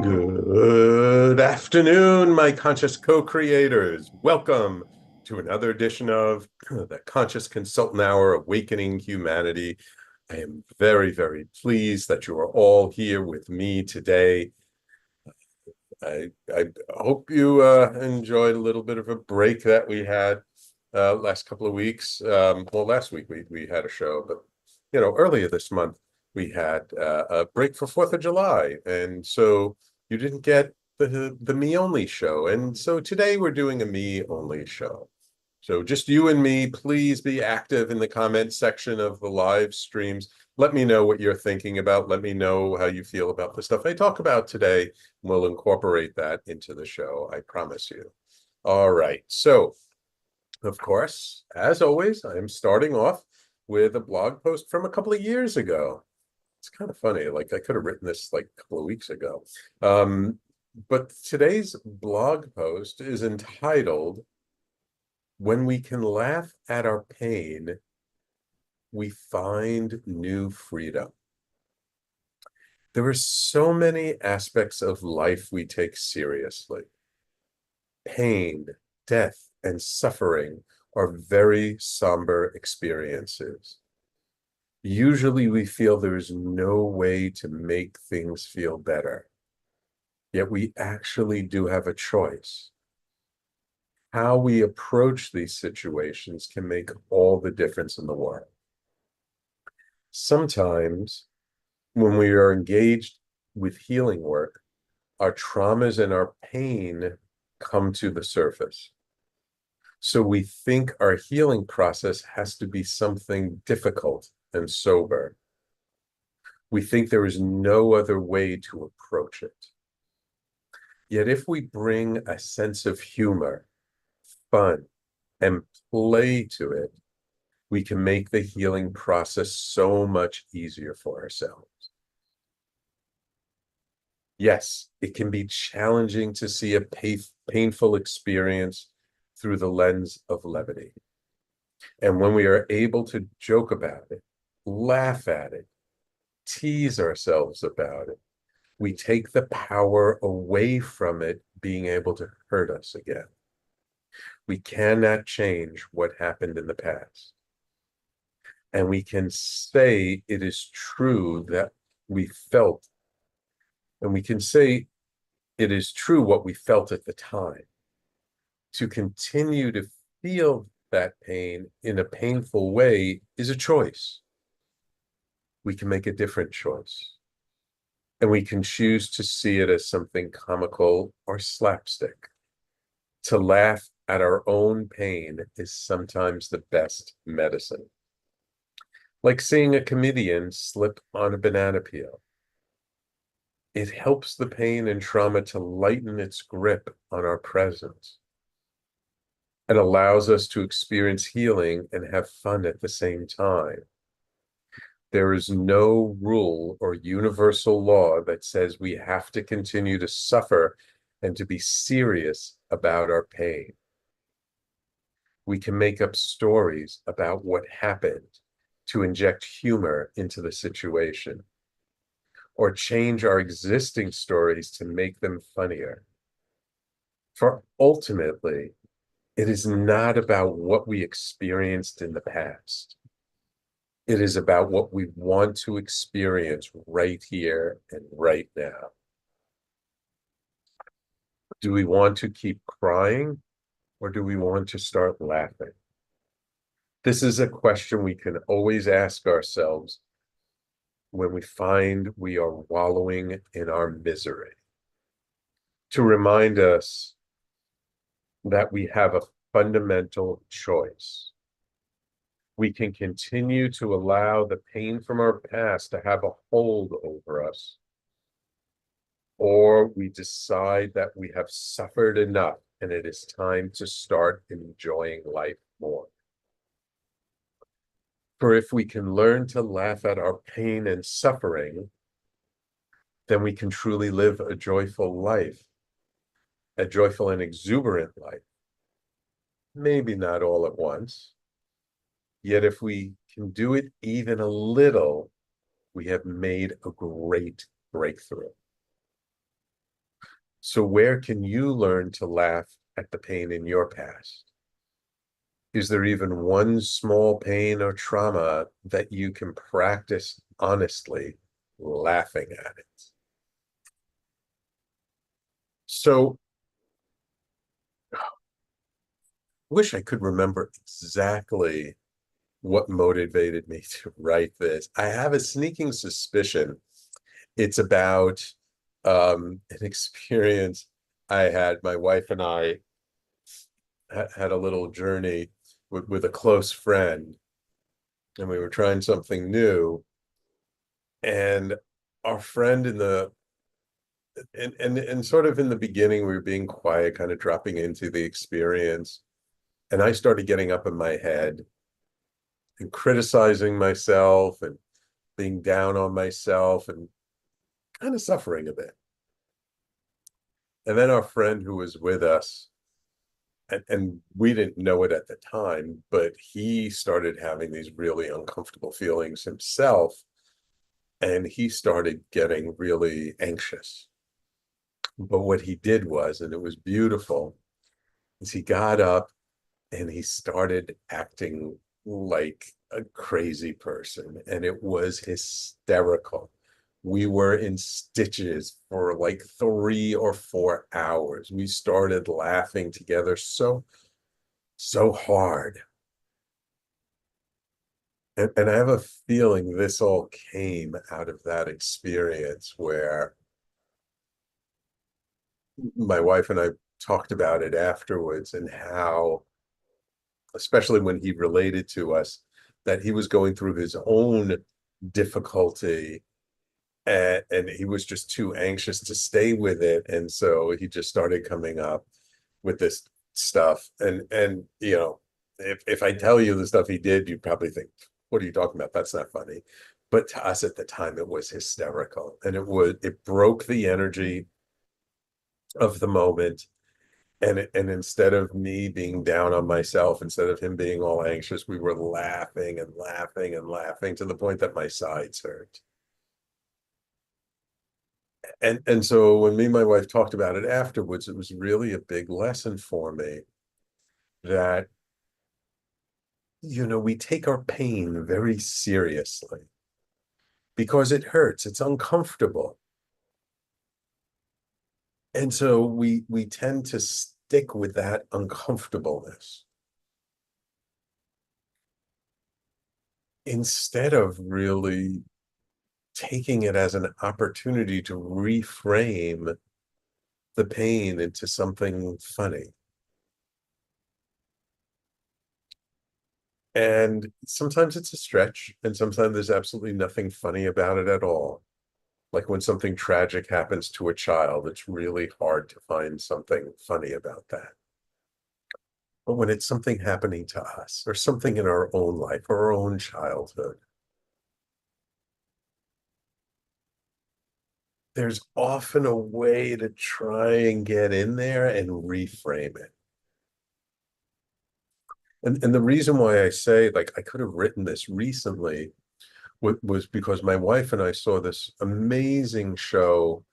Good afternoon, my conscious co-creators. Welcome to another edition of the Conscious Consultant Hour, Awakening Humanity. I am very, very pleased that you are all here with me today. I hope you enjoyed a little bit of a break that we had last couple of weeks. Well, last week we had a show, but earlier this month we had a break for 4th of July, and so you didn't get the me only show, and so today we're doing a me only show. So just you and me. Please be active in the comment section of the live streams. Let me know what you're thinking about. Let me know how you feel about the stuff I talk about today. We'll incorporate that into the show, I promise you. All right. So, of course, as always, I am starting off with a blog post from a couple of years ago. It's kind of funny. Like, I could have written this like a couple of weeks ago. But today's blog post is entitled, "When we can laugh at our pain, we find new freedom." There are so many aspects of life we take seriously. Pain, death, and suffering are very somber experiences. Usually we feel there is no way to make things feel better. Yet we actually do have a choice. How we approach these situations can make all the difference in the world. Sometimes when we are engaged with healing work, our traumas and our pain come to the surface. So we think our healing process has to be something difficult and sober. We think there is no other way to approach it. Yet if we bring a sense of humor, fun, and play to it, we can make the healing process so much easier for ourselves. Yes, it can be challenging to see a painful experience through the lens of levity. And when we are able to joke about it, laugh at it, tease ourselves about it, we take the power away from it being able to hurt us again. We cannot change what happened in the past. And we can say it is true that we felt, and we can say it is true what we felt at the time. To continue to feel that pain in a painful way is a choice. We can make a different choice. And we can choose to see it as something comical or slapstick. To laugh at our own pain is sometimes the best medicine. Like seeing a comedian slip on a banana peel. It helps the pain and trauma to lighten its grip on our present. It allows us to experience healing and have fun at the same time. There is no rule or universal law that says we have to continue to suffer and to be serious about our pain. We can make up stories about what happened to inject humor into the situation, or change our existing stories to make them funnier. For ultimately, it is not about what we experienced in the past. It is about what we want to experience right here and right now. Do we want to keep crying, or do we want to start laughing? This is a question we can always ask ourselves when we find we are wallowing in our misery, to remind us that we have a fundamental choice. We can continue to allow the pain from our past to have a hold over us, or we decide that we have suffered enough and it is time to start enjoying life more. For if we can learn to laugh at our pain and suffering, then we can truly live a joyful life, a joyful and exuberant life. Maybe not all at once, yet if we can do it even a little, we have made a great breakthrough. So where can you learn to laugh at the pain in your past? Is there even one small pain or trauma that you can practice honestly laughing at it? So wish I could remember exactly what motivated me to write this. I have a sneaking suspicion it's about an experience I had. My wife and I had a little journey with a close friend, and we were trying something new. And our friend in the and sort of in the beginning, we were being quiet, kind of dropping into the experience. And I started getting up in my head and criticizing myself and being down on myself and kind of suffering a bit. And then our friend who was with us, and we didn't know it at the time, but he started having these really uncomfortable feelings himself, and he started getting really anxious. But what he did was, and it was beautiful, is he got up and he started acting like a crazy person, and it was hysterical. We were in stitches for like 3 or 4 hours. We started laughing together so hard. And I have a feeling this all came out of that experience where my wife and I talked about it afterwards, and how, especially when he related to us, that he was going through his own difficulty, and he was just too anxious to stay with it. And so he just started coming up with this stuff. And if I tell you the stuff he did, you'd probably think, what are you talking about? That's not funny. But to us at the time, it was hysterical. And it broke the energy of the moment. And instead of me being down on myself, instead of him being all anxious, we were laughing and laughing and laughing to the point that my sides hurt. And so when me and my wife talked about it afterwards, it was really a big lesson for me that, we take our pain very seriously because it hurts, it's uncomfortable. And so we tend to stick with that uncomfortableness instead of really taking it as an opportunity to reframe the pain into something funny. And sometimes it's a stretch, and sometimes there's absolutely nothing funny about it at all. Like when something tragic happens to a child, it's really hard to find something funny about that. But when it's something happening to us or something in our own life or our own childhood, there's often a way to try and get in there and reframe it. And the reason why I say, like, I could have written this recently was because my wife and I saw this amazing show,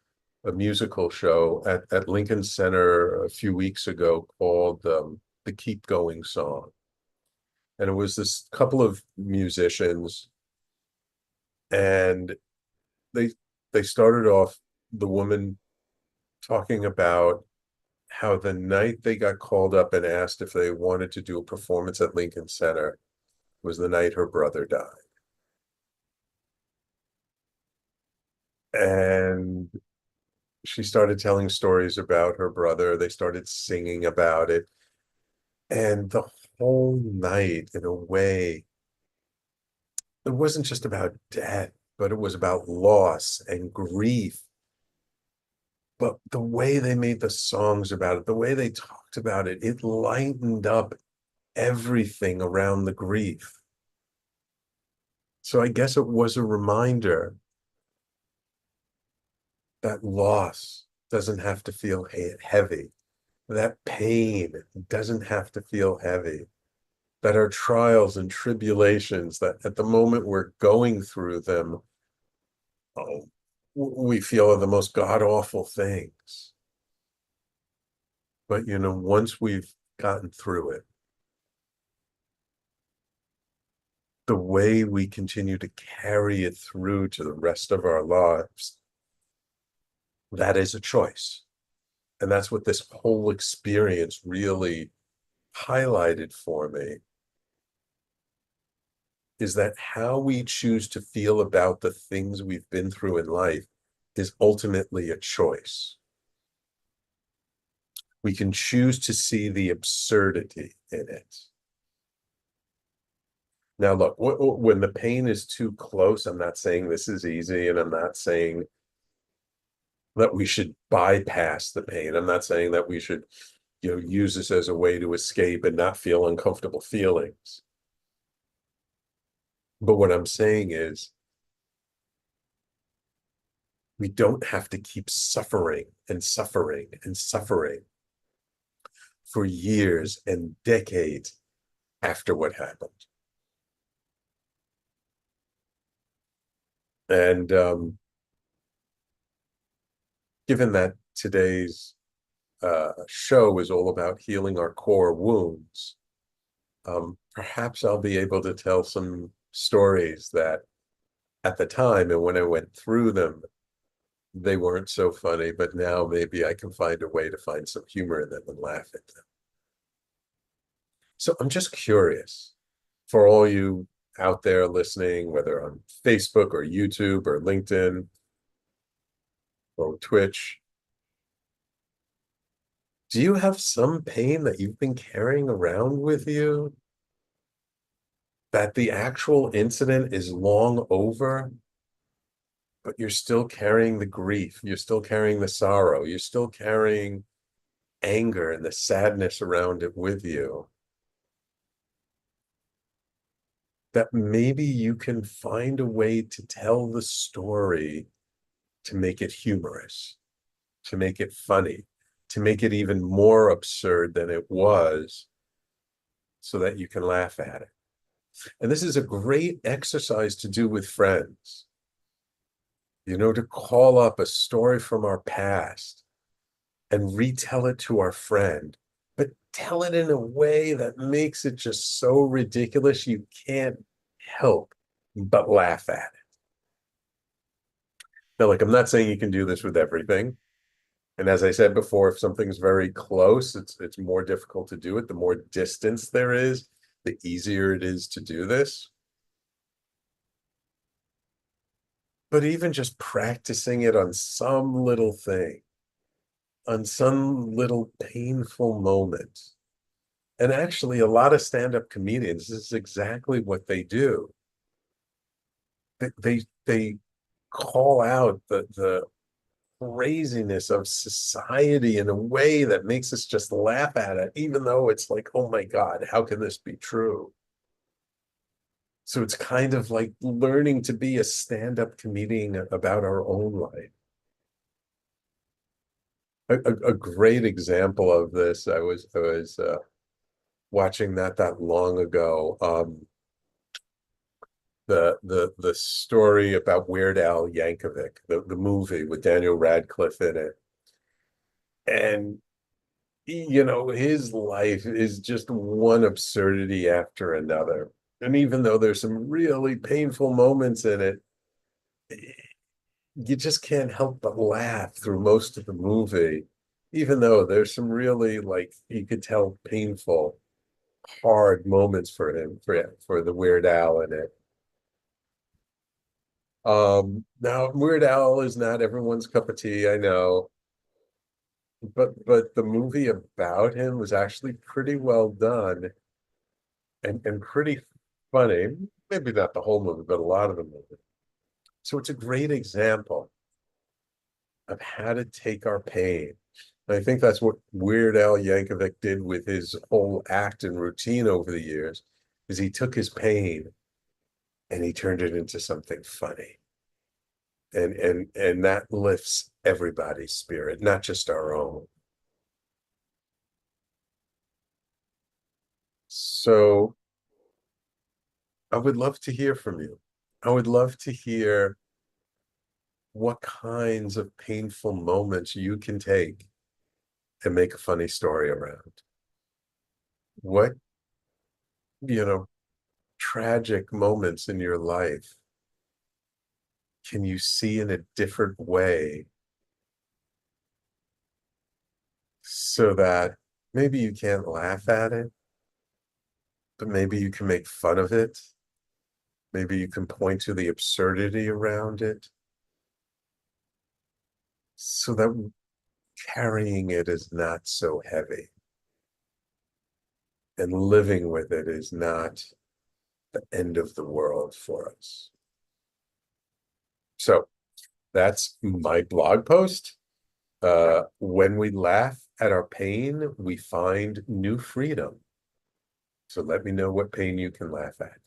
a musical show at Lincoln Center a few weeks ago called the Keep Going Song. And it was this couple of musicians, and they they started off, the woman talking about how the night they got called up and asked if they wanted to do a performance at Lincoln Center was the night her brother died. And she started telling stories about her brother. They started singing about it. And the whole night, in a way, it wasn't just about death, but it was about loss and grief. But the way they made the songs about it, the way they talked about it, it lightened up everything around the grief. So I guess it was a reminder that loss doesn't have to feel heavy. That pain doesn't have to feel heavy. That our trials and tribulations, that at the moment we're going through them, oh, we feel are the most god awful things. But once we've gotten through it, the way we continue to carry it through to the rest of our lives, that is a choice. And that's what this whole experience really highlighted for me, is that how we choose to feel about the things we've been through in life is ultimately a choice. We can choose to see the absurdity in it. Now, look, when the pain is too close, I'm not saying this is easy, and I'm not saying that we should bypass the pain. I'm not saying that we should, use this as a way to escape and not feel uncomfortable feelings. But what I'm saying is, we don't have to keep suffering and suffering and suffering for years and decades after what happened. And given that today's show is all about healing our core wounds, perhaps I'll be able to tell some stories that at the time and when I went through them, they weren't so funny, but now maybe I can find a way to find some humor in them and laugh at them. So I'm just curious, for all you out there listening, whether on Facebook or YouTube or LinkedIn or Twitch, do you have some pain that you've been carrying around with you, that the actual incident is long over, but you're still carrying the grief, you're still carrying the sorrow, you're still carrying anger and the sadness around it with you, that maybe you can find a way to tell the story to make it humorous, to make it funny, to make it even more absurd than it was, so that you can laugh at it. And this is a great exercise to do with friends, to call up a story from our past and retell it to our friend, but tell it in a way that makes it just so ridiculous you can't help but laugh at it. Now, like, I'm not saying you can do this with everything. And as I said before, if something's very close, it's more difficult to do it. The more distance there is, the easier it is to do this. But even just practicing it on some little thing, on some little painful moment. And actually, a lot of stand-up comedians, this is exactly what they do. They call out the craziness of society in a way that makes us just laugh at it, even though it's like, oh my God, how can this be true? So it's kind of like learning to be a stand-up comedian about our own life. A great example of this, I was watching that long ago. The story about Weird Al Yankovic, the movie with Daniel Radcliffe in it. And his life is just one absurdity after another. And even though there's some really painful moments in it, you just can't help but laugh through most of the movie, even though there's some really, like, you could tell, painful, hard moments for him, for the Weird Al in it. Now Weird Al is not everyone's cup of tea, I know, but the movie about him was actually pretty well done, and pretty funny. Maybe not the whole movie, but a lot of the movie. So it's a great example of how to take our pain. And I think that's what Weird Al Yankovic did with his whole act and routine over the years, is he took his pain and he turned it into something funny. And that lifts everybody's spirit, not just our own. So I would love to hear from you. I would love to hear what kinds of painful moments you can take and make a funny story around? What, tragic moments in your life can you see in a different way so that maybe you can't laugh at it, but maybe you can make fun of it? Maybe you can point to the absurdity around it so that carrying it is not so heavy and living with it is not the end of the world for us. So that's my blog post. When we laugh at our pain, we find new freedom. So let me know what pain you can laugh at.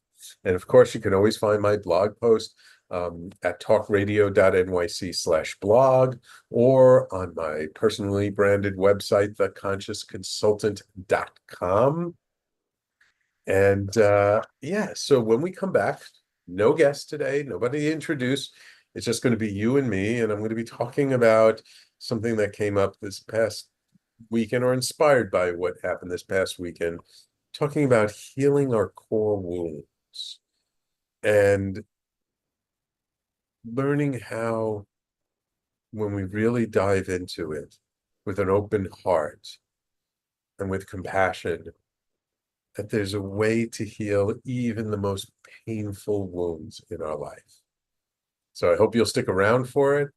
And of course, you can always find my blog post at talkradio.nyc/blog or on my personally branded website, theconsciousconsultant.com. And yeah, so when we come back, no guest today, nobody to introduce. It's just going to be you and me, and I'm going to be talking about something that came up this past weekend or inspired by what happened this past weekend, talking about healing our core wounds and learning how, when we really dive into it with an open heart and with compassion, that there's a way to heal even the most painful wounds in our life. So I hope you'll stick around for it.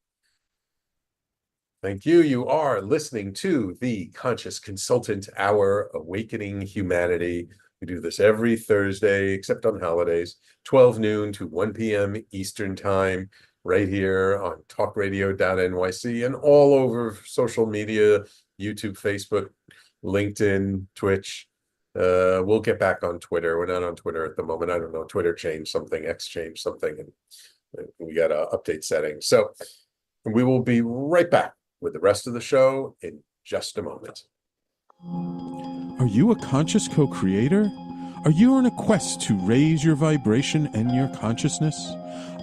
Thank you. You are listening to the Conscious Consultant Hour, Awakening Humanity. We do this every Thursday, except on holidays, 12 noon to 1 p.m. Eastern Time, right here on talkradio.nyc and all over social media, YouTube, Facebook, LinkedIn, Twitch. We'll get back on Twitter. We're not on Twitter at the moment. I don't know. Twitter changed something, X changed something, and we got to update settings. So we will be right back with the rest of the show in just a moment. Are you a conscious co-creator? Are you on a quest to raise your vibration and your consciousness?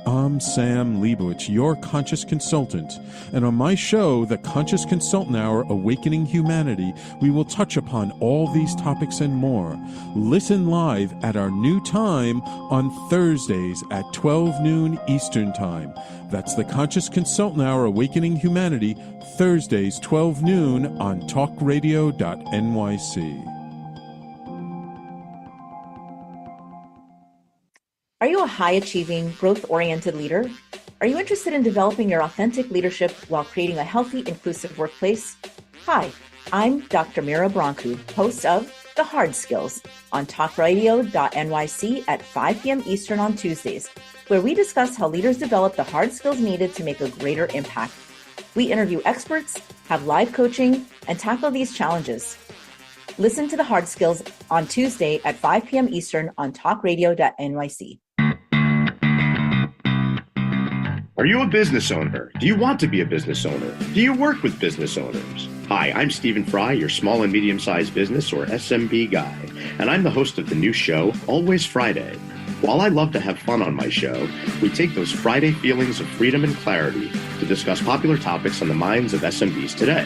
I'm Sam Leibowitz, your conscious consultant, and on my show, The Conscious Consultant Hour, Awakening Humanity, we will touch upon all these topics and more. Listen live at our new time on Thursdays at 12 noon Eastern Time. That's The Conscious Consultant Hour, Awakening Humanity, Thursdays 12 noon on talkradio.nyc. Are you a high-achieving, growth-oriented leader? Are you interested in developing your authentic leadership while creating a healthy, inclusive workplace? Hi, I'm Dr. Mira Brancu, host of The Hard Skills on talkradio.nyc at 5 p.m. Eastern on Tuesdays, where we discuss how leaders develop the hard skills needed to make a greater impact. We interview experts, have live coaching, and tackle these challenges. Listen to The Hard Skills on Tuesday at 5 p.m. Eastern on talkradio.nyc. Are you a business owner? Do you want to be a business owner? Do you work with business owners? Hi, I'm Stephen Fry, your small and medium-sized business or SMB guy, and I'm the host of the new show, Always Friday. While I love to have fun on my show, we take those Friday feelings of freedom and clarity to discuss popular topics on the minds of SMBs today.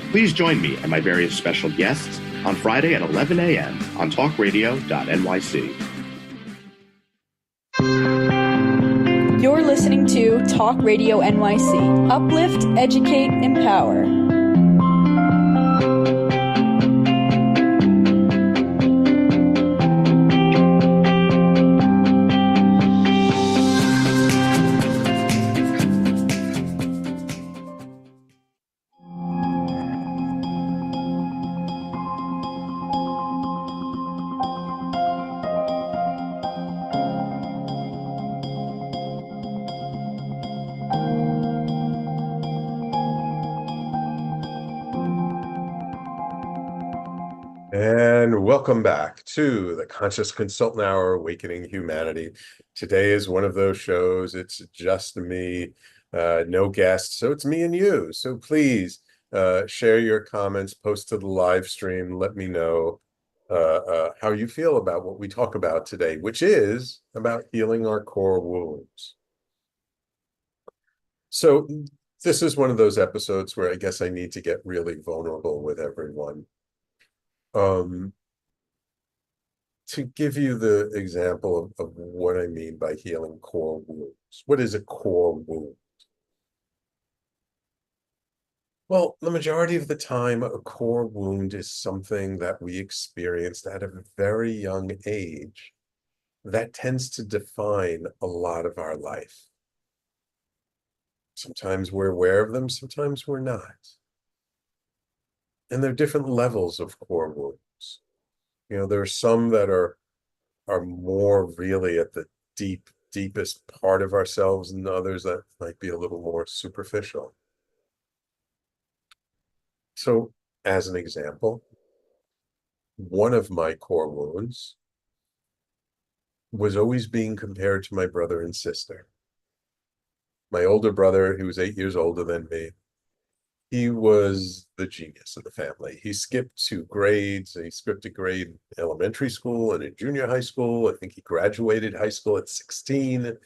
Please join me and my various special guests on Friday at 11 a.m. on talkradio.nyc. You're listening to Talk Radio NYC. Uplift, educate, empower. And welcome back to the Conscious Consultant Hour, Awakening Humanity. Today is one of those shows. It's just me, no guests. So it's me and you. So please share your comments, post to the live stream. Let me know how you feel about what we talk about today, which is about healing our core wounds. So This is one of those episodes where I guess I need to get really vulnerable with everyone. Um, to give you the example of what I mean by healing core wounds. What is a core wound? Well, the majority of the time, a core wound is something that we experienced at a very young age that tends to define a lot of our life. Sometimes we're aware of them, sometimes we're not. And there are different levels of core wounds. There are some that are more really at the deepest part of ourselves, and others that might be a little more superficial. So, as an example, one of my core wounds was always being compared to my brother and sister. My older brother, who was 8 years older than me, he was the genius of the family. He skipped 2 grades. He skipped a grade in elementary school and in junior high school. I think he graduated high school at 16.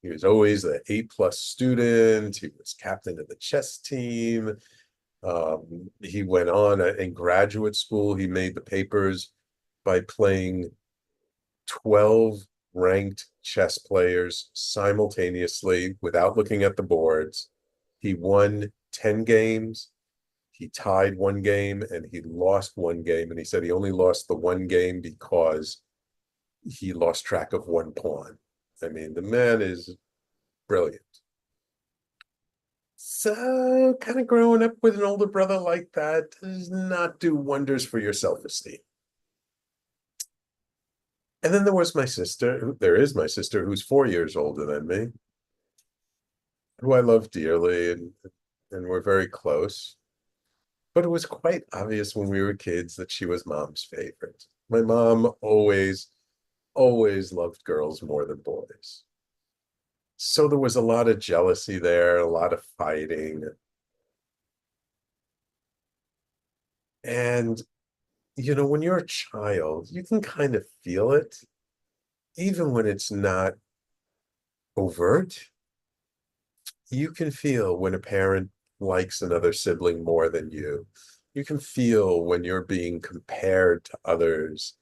He was always the A+ student. He was captain of the chess team. He went on in graduate school. He made the papers by playing 12 ranked chess players simultaneously without looking at the boards. He won 10 games. He tied 1 game and he lost 1 game. And he said he only lost the 1 game because he lost track of 1 pawn. I mean, the man is brilliant. So, kind of growing up with an older brother like that does not do wonders for your self-esteem. And then there is my sister, who's 4 years older than me, who I love dearly, and we're very close. But it was quite obvious when we were kids that she was mom's favorite. My mom always loved girls more than boys. So there was a lot of jealousy there, a lot of fighting. And, when you're a child, you can kind of feel it, even when it's not overt. You can feel when a parent likes another sibling more than you. You can feel when you're being compared to others.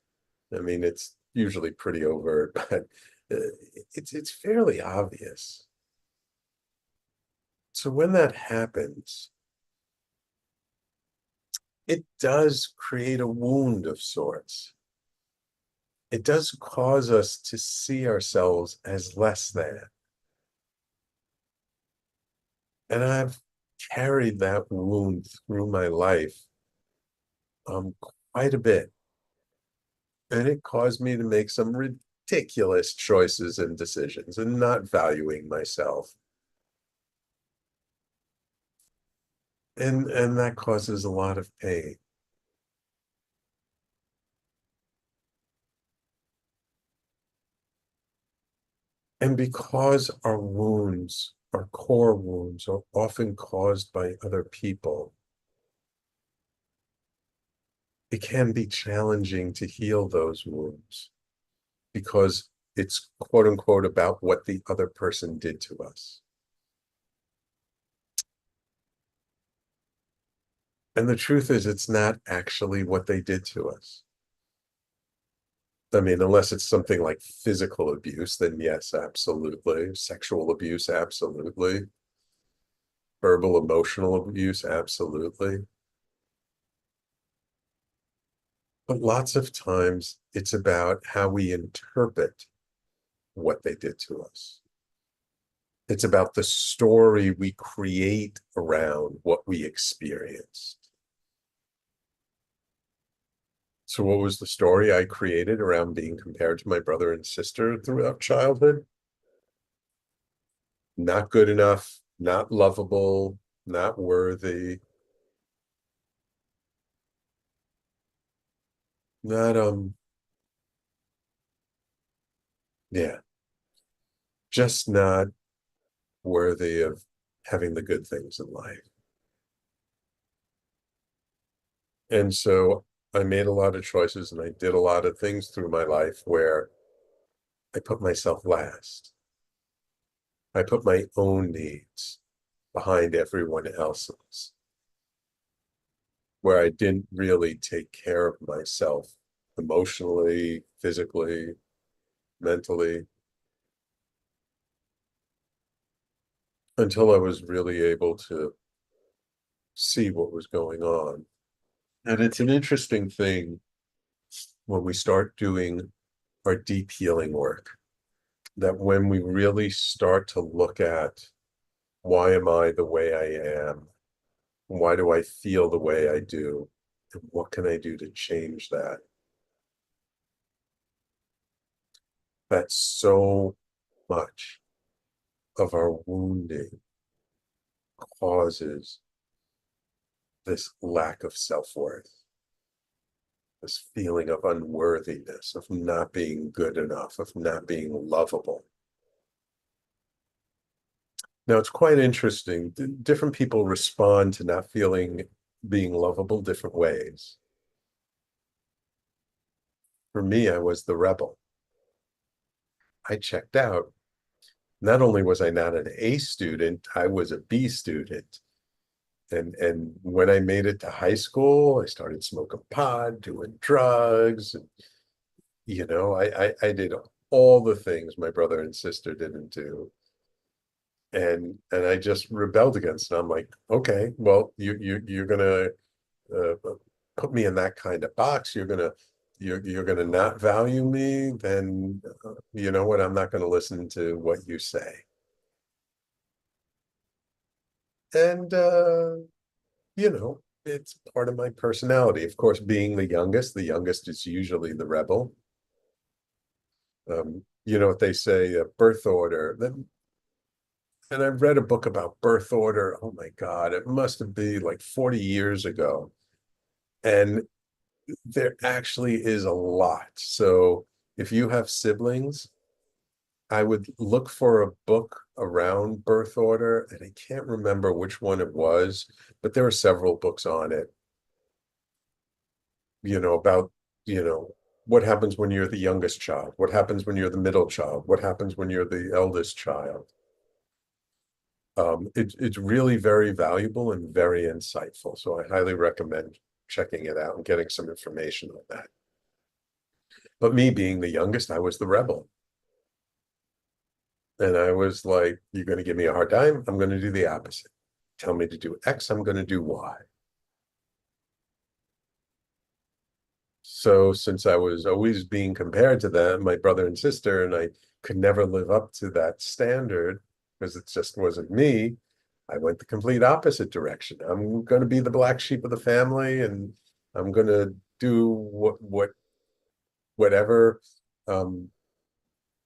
I mean, it's usually pretty overt, but it's fairly obvious. So when that happens, it does create a wound of sorts. It does cause us to see ourselves as less than. And I've carried that wound through my life quite a bit. And it caused me to make some ridiculous choices and decisions and not valuing myself. And that causes a lot of pain. And because our wounds, our core wounds, are often caused by other people, it can be challenging to heal those wounds because it's quote unquote about what the other person did to us. And the truth is, it's not actually what they did to us. I mean, unless it's something like physical abuse, then yes, absolutely. Sexual abuse, absolutely. Verbal, emotional abuse, absolutely. But lots of times it's about how we interpret what they did to us. It's about the story we create around what we experienced. So what was the story I created around being compared to my brother and sister throughout childhood? Not good enough, not lovable, not worthy, not, yeah, just not worthy of having the good things in life. And so I made a lot of choices and I did a lot of things through my life where I put myself last. I put my own needs behind everyone else's, where I didn't really take care of myself emotionally, physically, mentally, until I was really able to see what was going on. And it's an interesting thing when we start doing our deep healing work, that when we really start to look at, why am I the way I am? Why do I feel the way I do? And what can I do to change that? That so much of our wounding causes this lack of self-worth, this feeling of unworthiness, of not being good enough, of not being lovable. Now, it's quite interesting. Different people respond to not being lovable different ways. For me, I was the rebel. I checked out. Not only was I not an A student, I was a B student. And when I made it to high school, I started smoking pot, doing drugs. And, I did all the things my brother and sister didn't do. And I just rebelled against it. I'm like, okay, well, you're gonna put me in that kind of box. You're gonna not value me. Then you know what? I'm not gonna listen to what you say. And it's part of my personality. Of course, being the youngest is usually the rebel. You know what they say, birth order. And I've read a book about birth order. Oh my God, it must have been like 40 years ago. And there actually is a lot. So if you have siblings, I would look for a book around birth order, and I can't remember which one it was, but there are several books on it, about, what happens when you're the youngest child, what happens when you're the middle child, what happens when you're the eldest child. It's really very valuable and very insightful. So I highly recommend checking it out and getting some information on that. But me being the youngest, I was the rebel. And I was like, you're going to give me a hard time? I'm going to do the opposite. Tell me to do X, I'm going to do Y. So since I was always being compared to them, my brother and sister, and I could never live up to that standard because it just wasn't me, I went the complete opposite direction. I'm going to be the black sheep of the family, and I'm going to do whatever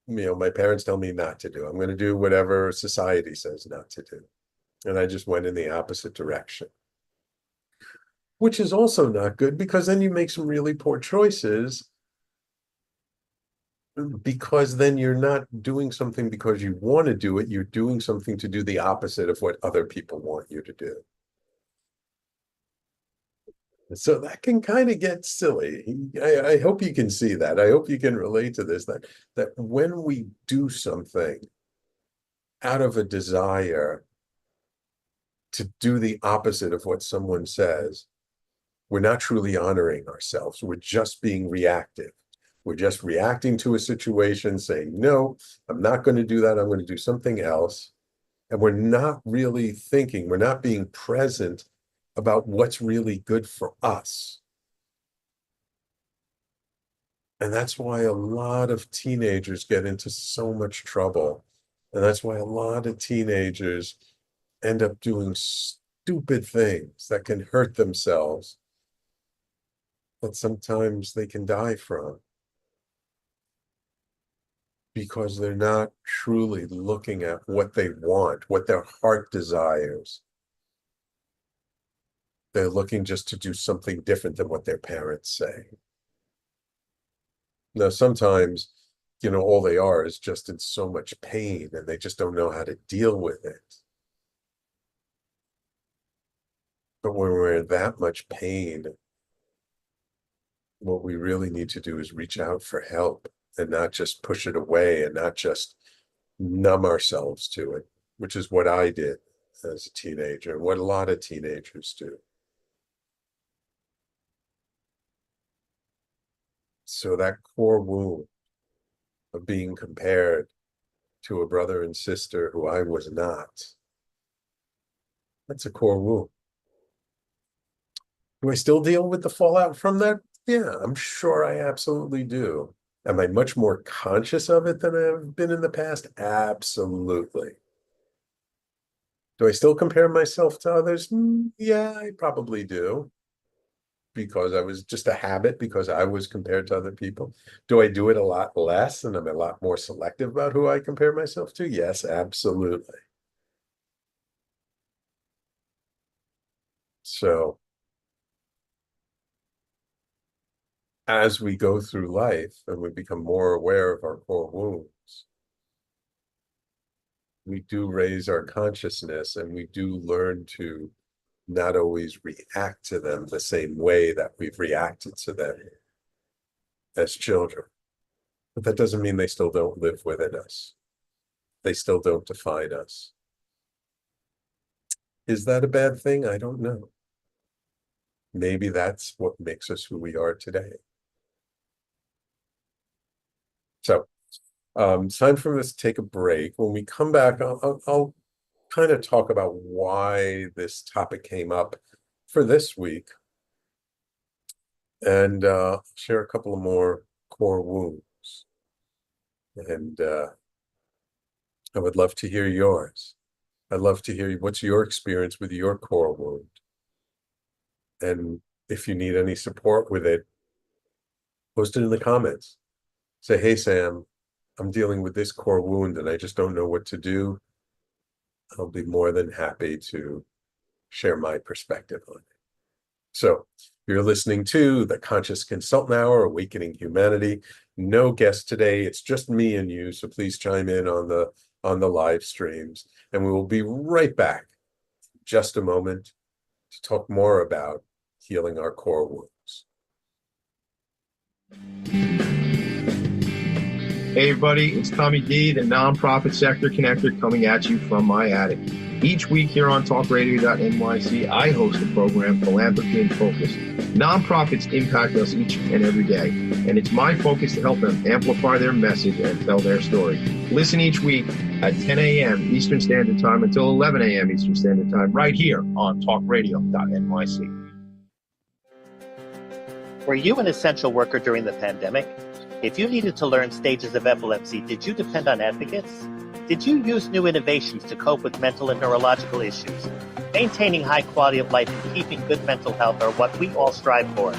my parents tell me not to do. I'm going to do whatever society says not to do. And I just went in the opposite direction, which is also not good, because then you make some really poor choices, because then you're not doing something because you want to do it. You're doing something to do the opposite of what other people want you to do. So that can kind of get silly. I hope you can see that. I hope you can relate to this, that when we do something out of a desire to do the opposite of what someone says, we're not truly honoring ourselves. We're just being reactive. We're just reacting to a situation, saying, no, I'm not going to do that. I'm going to do something else. And we're not really thinking, we're not being present about what's really good for us. And that's why a lot of teenagers get into so much trouble. And that's why a lot of teenagers end up doing stupid things that can hurt themselves, that sometimes they can die from, because they're not truly looking at what they want, what their heart desires. They're looking just to do something different than what their parents say. Now, sometimes, all they are is just in so much pain, and they just don't know how to deal with it. But when we're in that much pain, what we really need to do is reach out for help, and not just push it away, and not just numb ourselves to it, which is what I did. as a teenager, what a lot of teenagers do. So that core wound of being compared to a brother and sister who I was not, that's a core wound. Do I still deal with the fallout from that? Yeah, I'm sure I absolutely do. Am I much more conscious of it than I've been in the past? Absolutely. Do I still compare myself to others? Yeah, I probably do. Because I was just a habit, because I was compared to other people. Do I do it a lot less and I'm a lot more selective about who I compare myself to? Yes, absolutely. So as we go through life and we become more aware of our core wounds, we do raise our consciousness and we do learn to not always react to them the same way that we've reacted to them as children. But that doesn't mean they still don't live within us. They still don't define us. Is that a bad thing? I don't know. Maybe that's what makes us who we are today. So it's time for us to take a break. When we come back, I'll kind of talk about why this topic came up for this week and share a couple of more core wounds. And I would love to hear yours. I'd love to hear what's your experience with your core wound. And if you need any support with it, post it in the comments. Say, hey, Sam, I'm dealing with this core wound and I just don't know what to do. I'll be more than happy to share my perspective on it. So you're listening to the Conscious Consultant Hour, Awakening Humanity. No guest today. It's just me and you. So please chime in on the live streams. And we will be right back in just a moment to talk more about healing our core wounds. Hey everybody, it's Tommy D, the nonprofit sector connector, coming at you from my attic. Each week here on talkradio.nyc, I host a program, Philanthropy in Focus. Nonprofits impact us each and every day, and it's my focus to help them amplify their message and tell their story. Listen each week at 10 a.m. Eastern Standard Time until 11 a.m. Eastern Standard Time, right here on talkradio.nyc. Were you an essential worker during the pandemic? If you needed to learn stages of epilepsy, did you depend on advocates? Did you use new innovations to cope with mental and neurological issues? Maintaining high quality of life and keeping good mental health are what we all strive for.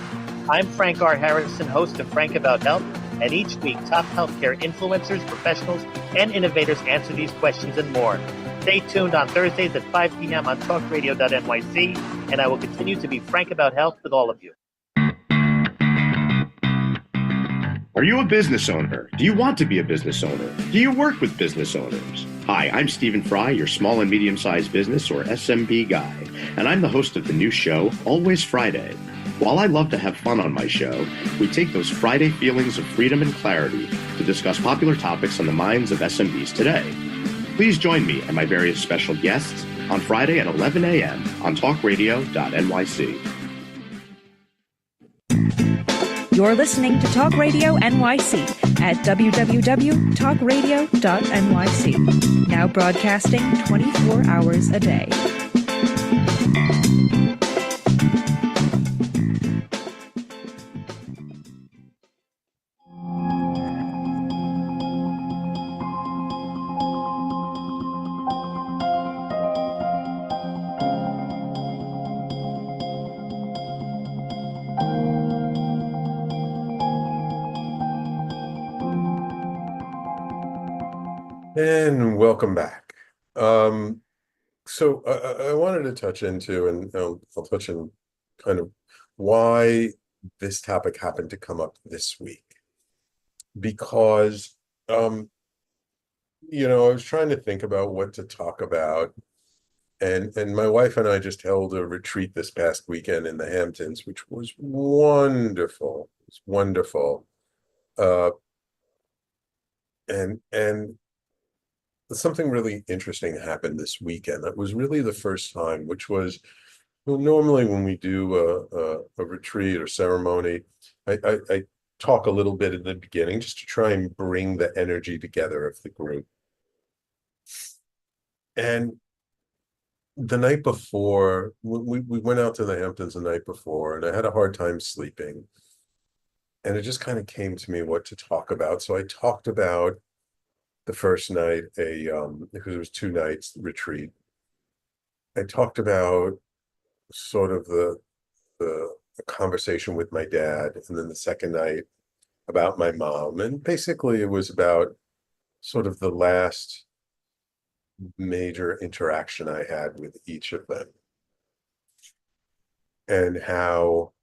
I'm Frank R. Harrison, host of Frank About Health, and each week top healthcare influencers, professionals, and innovators answer these questions and more. Stay tuned on Thursdays at 5 p.m. on talkradio.nyc, and I will continue to be frank about health with all of you. Are you a business owner? Do you want to be a business owner? Do you work with business owners? Hi, I'm Stephen Fry, your small and medium-sized business or SMB guy, and I'm the host of the new show, Always Friday. While I love to have fun on my show, we take those Friday feelings of freedom and clarity to discuss popular topics on the minds of SMBs today. Please join me and my various special guests on Friday at 11 a.m. on talkradio.nyc. You're listening to Talk Radio NYC at www.talkradio.nyc. Now broadcasting 24 hours a day. And welcome back. So I wanted to touch into, and I'll touch in kind of why this topic happened to come up this week. Because, I was trying to think about what to talk about. And my wife and I just held a retreat this past weekend in the Hamptons, which was wonderful. It was wonderful. And something really interesting happened this weekend. That was really the first time, which was, well, normally when we do a retreat or ceremony, I talk a little bit in the beginning just to try and bring the energy together of the group. And the night before, we went out to the Hamptons the night before, and I had a hard time sleeping. And it just kind of came to me what to talk about. So I talked about the first night, because it was 2 nights retreat. I talked about sort of the conversation with my dad, and then the second night about my mom. And basically it was about sort of the last major interaction I had with each of them, and how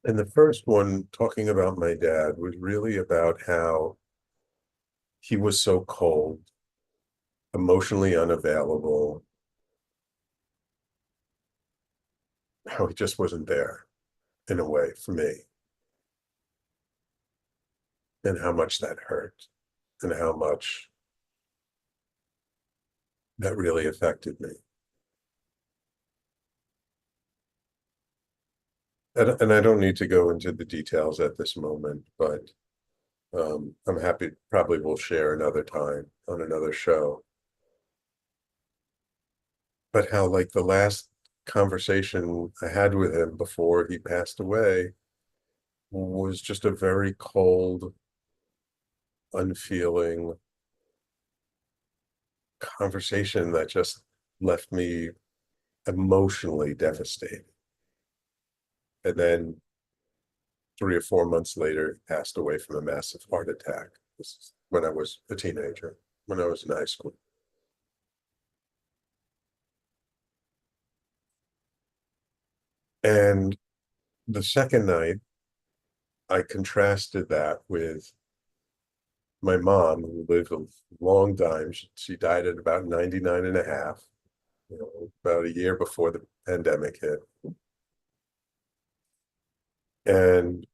and the first one, talking about my dad, was really about how he was so cold, emotionally unavailable, how he just wasn't there in a way for me, and how much that hurt, and how much that really affected me. And I don't need to go into the details at this moment, but I'm happy, probably we'll share another time on another show. But how, like, the last conversation I had with him before he passed away was just a very cold, unfeeling conversation that just left me emotionally devastated. And then 3 or 4 months later, he passed away from a massive heart attack. This is when I was a teenager, when I was in high school. And the second night, I contrasted that with my mom, who lived a long time. She died at about 99 and a half, about a year before the pandemic hit. And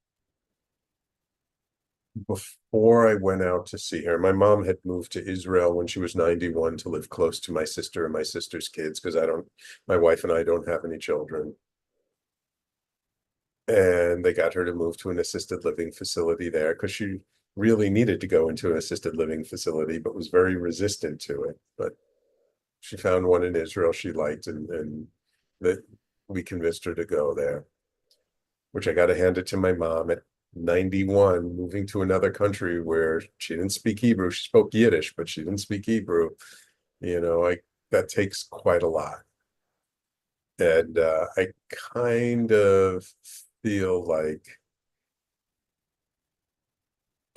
before I went out to see her, my mom had moved to Israel when she was 91 to live close to my sister and my sister's kids, because my wife and I don't have any children. And they got her to move to an assisted living facility there because she really needed to go into an assisted living facility, but was very resistant to it. But she found one in Israel she liked, and that we convinced her to go there, which I got to hand it to my mom at 91, moving to another country where she didn't speak Hebrew. She spoke Yiddish, but she didn't speak Hebrew. That takes quite a lot. And I kind of feel like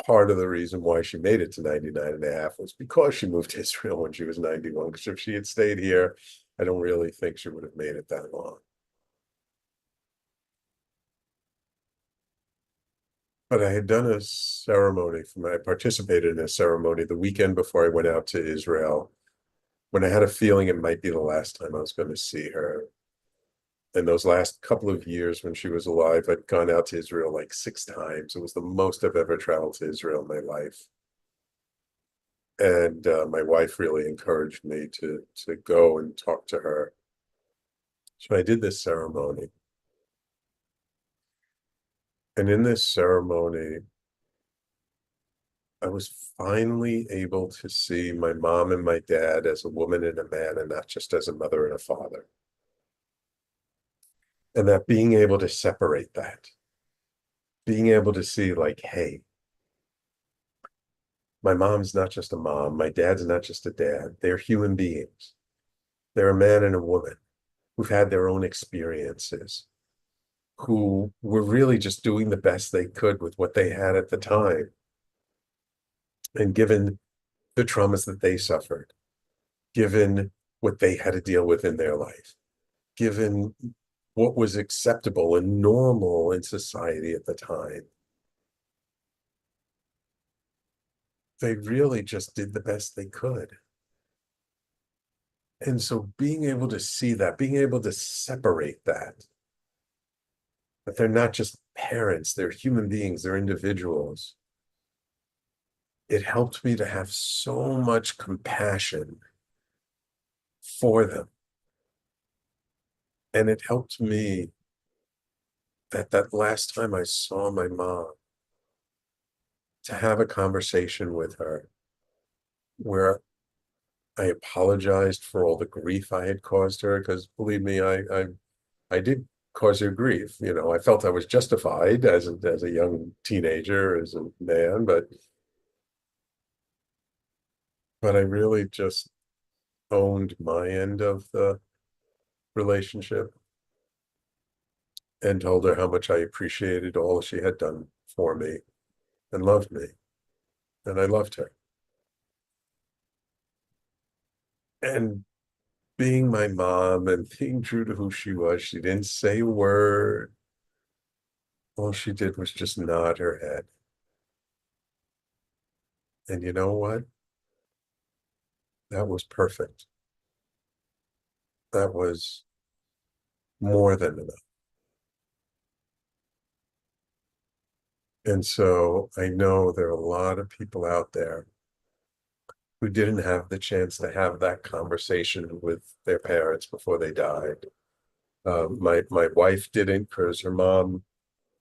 part of the reason why she made it to 99 and a half was because she moved to Israel when she was 91. Because if she had stayed here, I don't really think she would have made it that long. But I had done a ceremony I participated in a ceremony the weekend before I went out to Israel, when I had a feeling it might be the last time I was going to see her. And those last couple of years when she was alive, I'd gone out to Israel like 6 times. It was the most I've ever traveled to Israel in my life. And my wife really encouraged me to go and talk to her. So I did this ceremony. And in this ceremony, I was finally able to see my mom and my dad as a woman and a man, and not just as a mother and a father. And that being able to separate that, being able to see, like, hey, my mom's not just a mom, my dad's not just a dad. They're human beings. They're a man and a woman who've had their own experiences, who were really just doing the best they could with what they had at the time. And given the traumas that they suffered, given what they had to deal with in their life, given what was acceptable and normal in society at the time, they really just did the best they could. And so being able to see that, being able to separate that they're not just parents, they're human beings, they're individuals. It helped me to have so much compassion for them. And it helped me that last time I saw my mom, to have a conversation with her where I apologized for all the grief I had caused her, because believe me, I did cause her grief. You know, I felt I was justified as a young teenager, as a man, but I really just owned my end of the relationship and told her how much I appreciated all she had done for me and loved me. And I loved her. And being my mom and being true to who she was, she didn't say a word. All she did was just nod her head. And you know what? That was perfect. That was more than enough. And so I know there are a lot of people out there who didn't have the chance to have that conversation with their parents before they died. My wife didn't, because her mom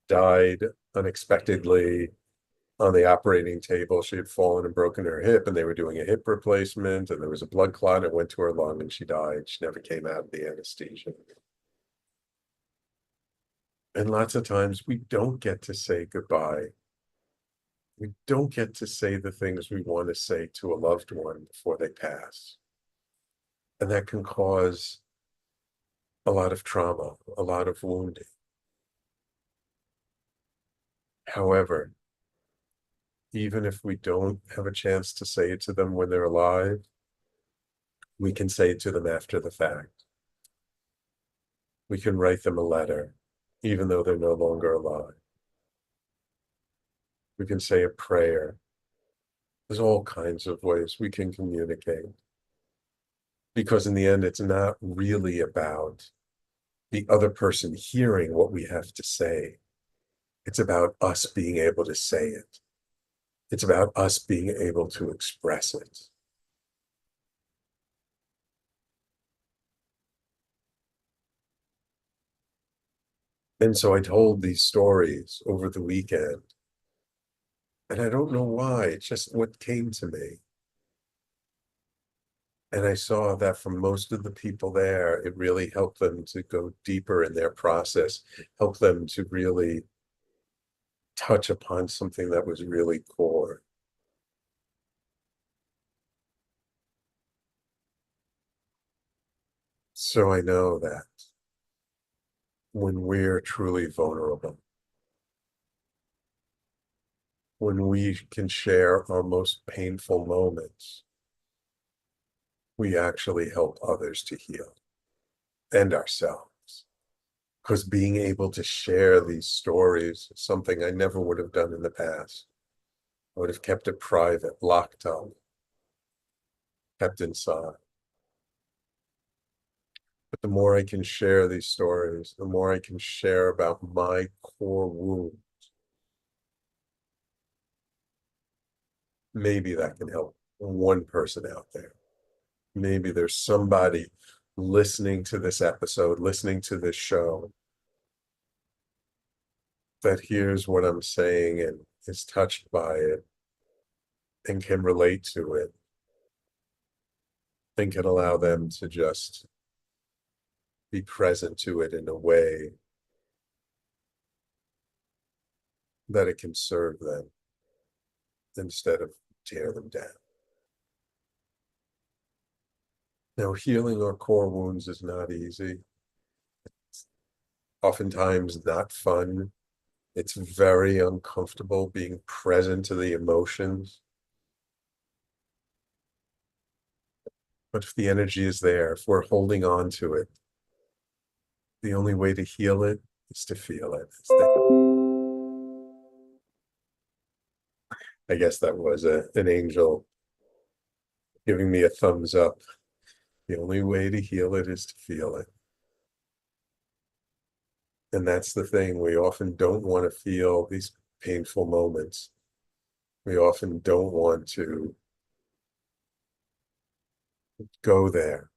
died unexpectedly on the operating table. She had fallen and broken her hip, and they were doing a hip replacement, and there was a blood clot. It went to her lung, and she died. She never came out of the anesthesia. And lots of times we don't get to say goodbye. We don't get to say the things we want to say to a loved one before they pass. And that can cause a lot of trauma, a lot of wounding. However, even if we don't have a chance to say it to them when they're alive, we can say it to them after the fact. We can write them a letter, even though they're no longer alive. We can say a prayer. There's all kinds of ways we can communicate. Because in the end, it's not really about the other person hearing what we have to say. It's about us being able to say it. It's about us being able to express it. And so I told these stories over the weekend, and I don't know why, it's just what came to me. And I saw that for most of the people there, it really helped them to go deeper in their process, help them to really touch upon something that was really core. So I know that when we're truly vulnerable, when we can share our most painful moments, we actually help others to heal and ourselves. Because being able to share these stories is something I never would have done in the past. I would have kept it private, locked up, kept inside. But the more I can share these stories, the more I can share about my core wound, maybe that can help one person out there. Maybe there's somebody listening to this episode, listening to this show, that hears what I'm saying and is touched by it and can relate to it and can allow them to just be present to it in a way that it can serve them instead of tear them down. Now, healing our core wounds is not easy. It's oftentimes not fun. It's very uncomfortable being present to the emotions. But if the energy is there, if we're holding on to it, the only way to heal it is to feel it. I guess that was an angel giving me a thumbs up. The only way to heal it is to feel it. And that's the thing. We often don't want to feel these painful moments. We often don't want to go there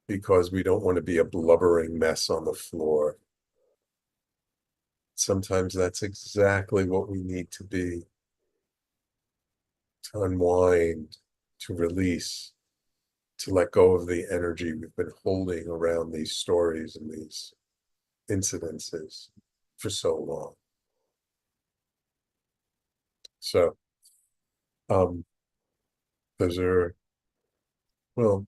because we don't want to be a blubbering mess on the floor. Sometimes that's exactly what we need to be, to unwind, to release, to let go of the energy we've been holding around these stories and these incidences for so long. So, those are, well,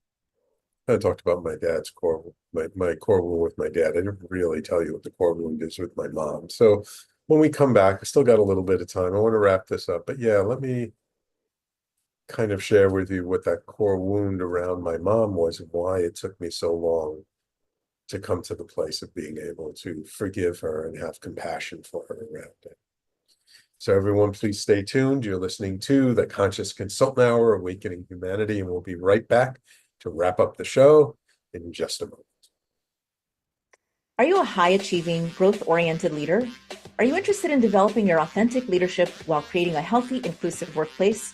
I talked about my dad's core, my core wound with my dad. I didn't really tell you what the core wound is with my mom. So when we come back, I still got a little bit of time. I want to wrap this up, but yeah, let me kind of share with you what that core wound around my mom was and why it took me so long to come to the place of being able to forgive her and have compassion for her around it. So everyone, please stay tuned. You're listening to the Conscious Consultant Hour, Awakening Humanity, and we'll be right back to wrap up the show in just a moment. Are you a high-achieving, growth-oriented leader? Are you interested in developing your authentic leadership while creating a healthy, inclusive workplace?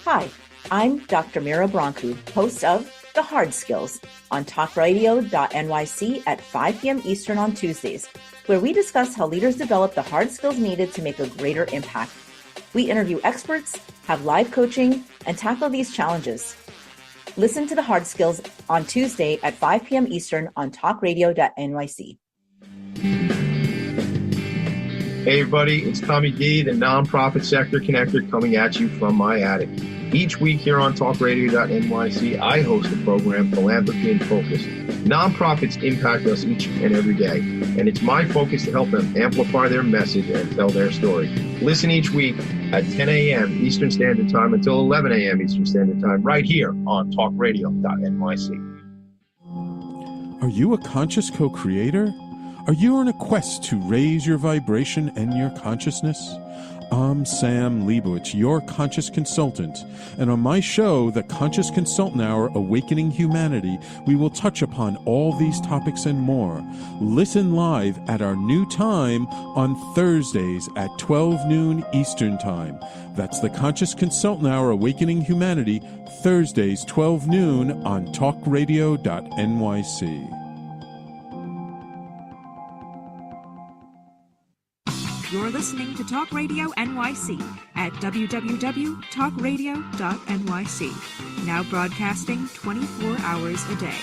Hi, I'm Dr. Mira Brancu, host of The Hard Skills on talkradio.nyc at 5 p.m. Eastern on Tuesdays, where we discuss how leaders develop the hard skills needed to make a greater impact. We interview experts, have live coaching, and tackle these challenges. Listen to The Hard Skills on Tuesday at 5 p.m. Eastern on talkradio.nyc. Hey everybody, it's Tommy D, the nonprofit sector connector, coming at you from my attic. Each week here on talkradio.nyc, I host the program Philanthropy in Focus. Nonprofits impact us each and every day, and it's my focus to help them amplify their message and tell their story. Listen each week at 10 a.m. Eastern Standard Time until 11 a.m. Eastern Standard Time, right here on talkradio.nyc. Are you a conscious co-creator? Are you on a quest to raise your vibration and your consciousness? I'm Sam Leibowitz, your conscious consultant, and on my show, The Conscious Consultant Hour, Awakening Humanity, we will touch upon all these topics and more. Listen live at our new time on Thursdays at 12 noon Eastern Time. That's The Conscious Consultant Hour, Awakening Humanity, Thursdays 12 noon on talkradio.nyc. You're listening to Talk Radio NYC at www.talkradio.nyc. Now broadcasting 24 hours a day.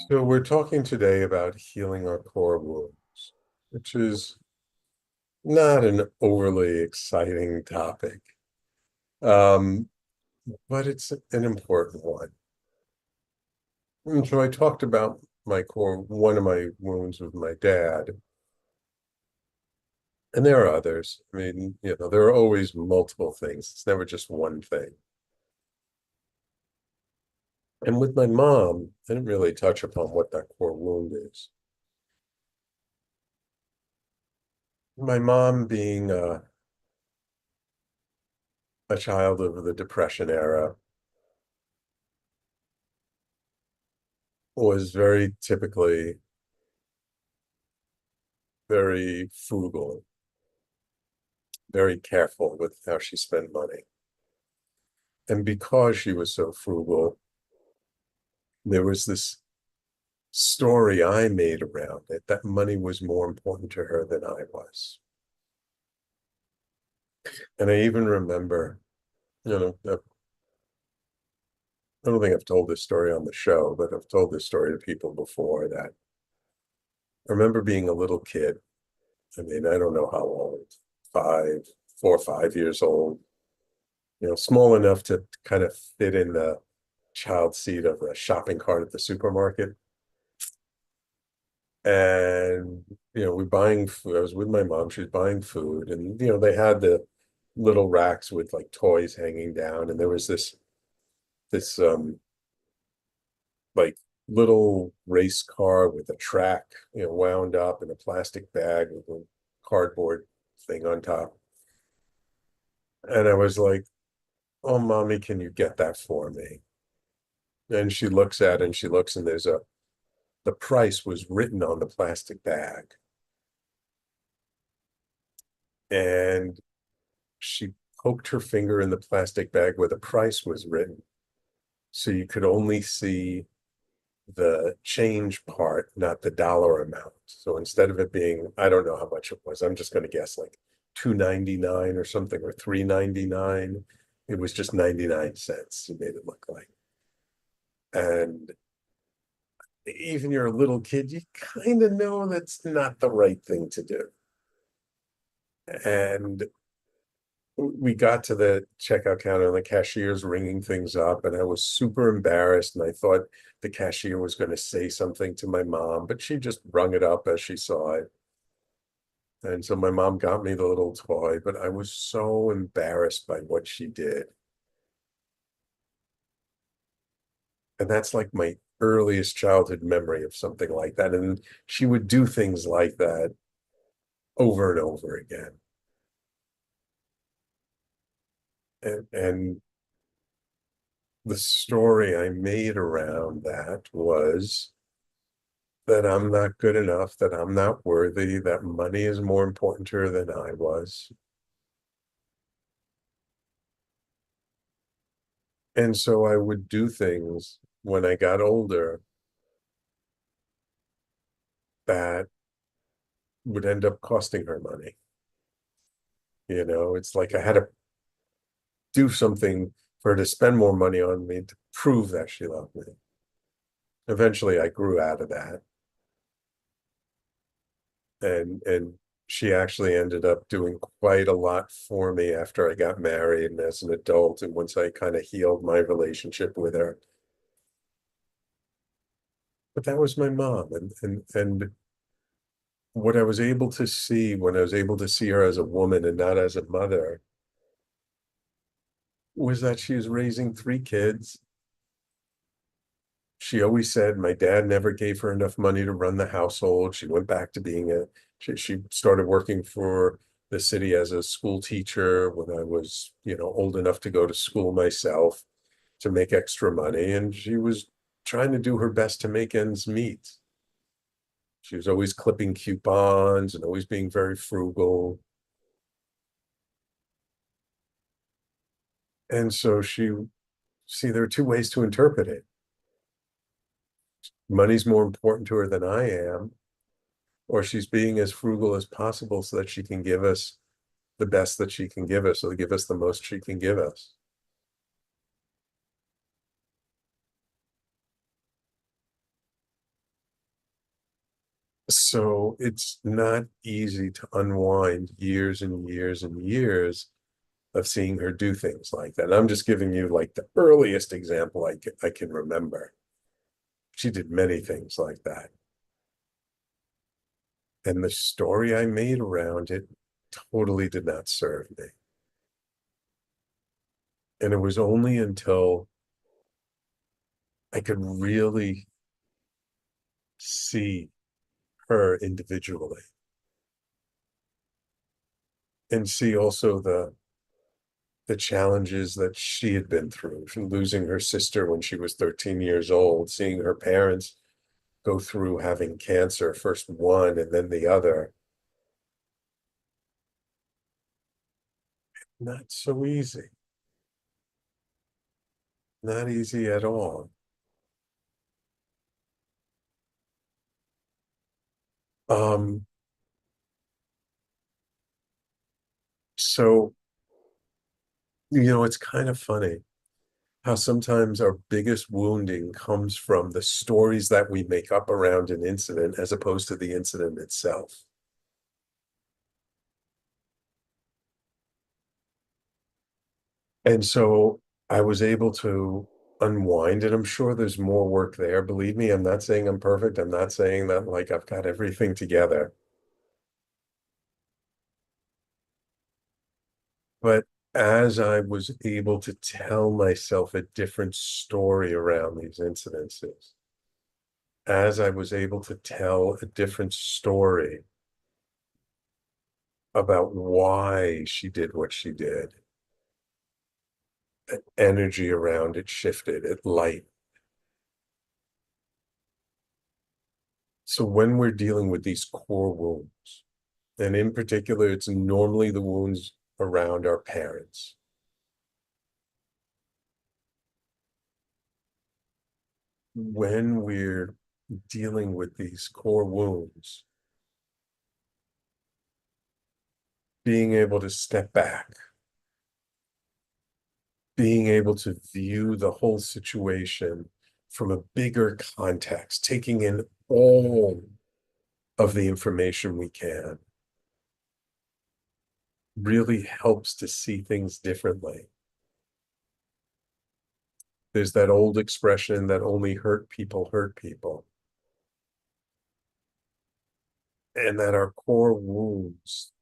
So we're talking today about healing our core wounds, which is not an overly exciting topic, but it's an important one. And so I talked about one of my wounds with my dad, and there are others. I mean, there are always multiple things. It's never just one thing. And with my mom, I didn't really touch upon what that core wound is. My mom being a child of the Depression era was very typically very frugal, very careful with how she spent money. And because she was so frugal, there was this story I made around it that money was more important to her than I was. And I even remember, I don't think I've told this story on the show, but I've told this story to people before, that I remember being a little kid. I mean, I don't know how old, 4 or 5 years old, small enough to kind of fit in the child seat of a shopping cart at the supermarket. And, we're buying food. I was with my mom, she was buying food, and, they had the little racks with like toys hanging down, and there was this like little race car with a track, wound up in a plastic bag with a cardboard thing on top. And I was like, "Oh, mommy, can you get that for me?" And she looks at it and she looks, and the price was written on the plastic bag. And she poked her finger in the plastic bag where the price was written. So you could only see the change part, not the dollar amount. So instead of it being, I don't know how much it was, I'm just going to guess like $2.99 or something, or $3.99. It was just 99 cents. She made it look like. And even you're a little kid, you kind of know that's not the right thing to do. And we got to the checkout counter and the cashier's ringing things up, and I was super embarrassed, and I thought the cashier was going to say something to my mom, but she just rung it up as she saw it. And so my mom got me the little toy, but I was so embarrassed by what she did. And that's like my earliest childhood memory of something like that. And she would do things like that over and over again. And the story I made around that was that I'm not good enough, that I'm not worthy, that money is more important to her than I was. And so I would do things when I got older that would end up costing her money. It's like I had to do something for her to spend more money on me to prove that she loved me. Eventually I grew out of that. And she actually ended up doing quite a lot for me after I got married and as an adult, and once I kind of healed my relationship with her. But that was my mom, and what I was able to see when I was able to see her as a woman and not as a mother was that she was raising 3 kids. She always said my dad never gave her enough money to run the household. She went back to being she started working for the city as a school teacher when I was, old enough to go to school myself to make extra money. And she was trying to do her best to make ends meet. She was always clipping coupons and always being very frugal. And so there are two ways to interpret it. Money's more important to her than I am, or she's being as frugal as possible so that she can give us the best that she can give us, or give us the most she can give us. So it's not easy to unwind years and years and years of seeing her do things like that. And I'm just giving you like the earliest example I can remember. She did many things like that. And the story I made around it totally did not serve me. And it was only until I could really see her individually and see also the challenges that she had been through, from losing her sister when she was 13 years old, seeing her parents go through having cancer, first one and then the other. Not so easy. Not easy at all. So, it's kind of funny how sometimes our biggest wounding comes from the stories that we make up around an incident as opposed to the incident itself. And so I was able to unwind, and I'm sure there's more work there. Believe me, I'm not saying I'm perfect. I'm not saying that like I've got everything together. But as I was able to tell myself a different story around these incidences, as I was able to tell a different story about why she did what she did, the energy around it shifted, it light. So when we're dealing with these core wounds, and in particular, it's normally the wounds around our parents. When we're dealing with these core wounds, being able to step back, being able to view the whole situation from a bigger context, taking in all of the information we can, really helps to see things differently. There's that old expression that only hurt people. And that our core wounds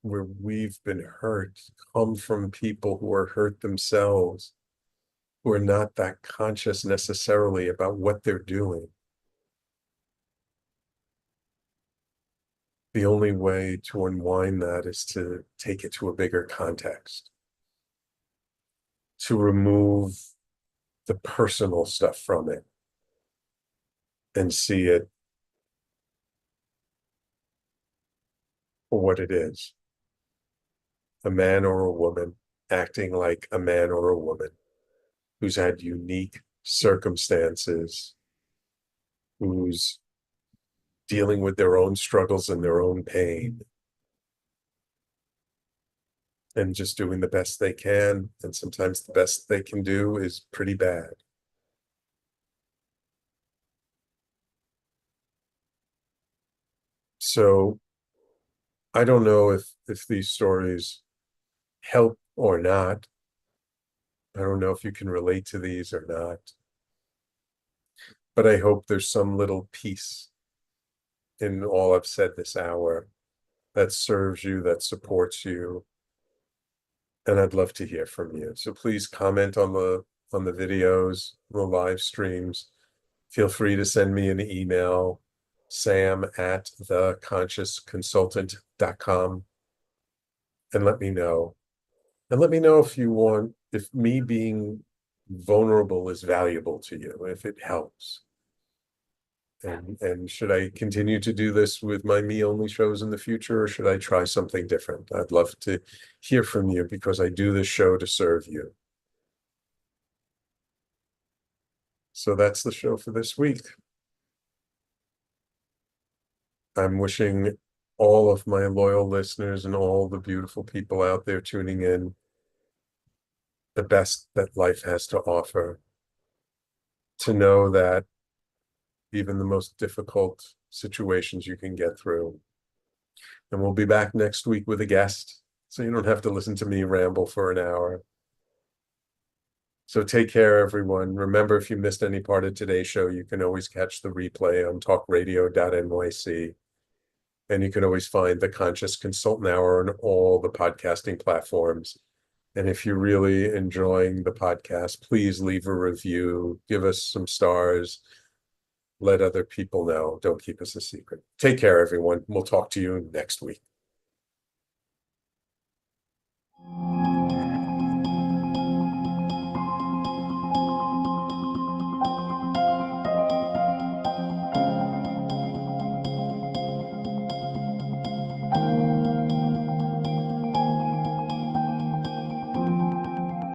where we've been hurt come from people who are hurt themselves, who are not that conscious necessarily about what they're doing. The only way to unwind that is to take it to a bigger context, to remove the personal stuff from it and see it for what it is. A man or a woman acting like a man or a woman who's had unique circumstances, who's dealing with their own struggles and their own pain, and just doing the best they can. And sometimes the best they can do is pretty bad. So I don't know if these stories help or not. I don't know if you can relate to these or not. But I hope there's some little piece in all I've said this hour that serves you, that supports you. And I'd love to hear from you. So please comment on the videos, the live streams. Feel free to send me an email, sam@theconsciousconsultant.com, and let me know. And let me know if you want, if me being vulnerable is valuable to you, if it helps. And should I continue to do this with my me only shows in the future, or should I try something different? I'd love to hear from you because I do this show to serve you. So that's the show for this week. I'm wishing all of my loyal listeners and all the beautiful people out there tuning in the best that life has to offer. To know that even the most difficult situations you can get through. And we'll be back next week with a guest, so you don't have to listen to me ramble for an hour. So take care, everyone. Remember, if you missed any part of today's show, you can always catch the replay on talkradio.nyc. And you can always find the Conscious Consultant Hour on all the podcasting platforms. And if you're really enjoying the podcast, please leave a review, give us some stars, let other people know. Don't keep us a secret. Take care, everyone. We'll talk to you next week.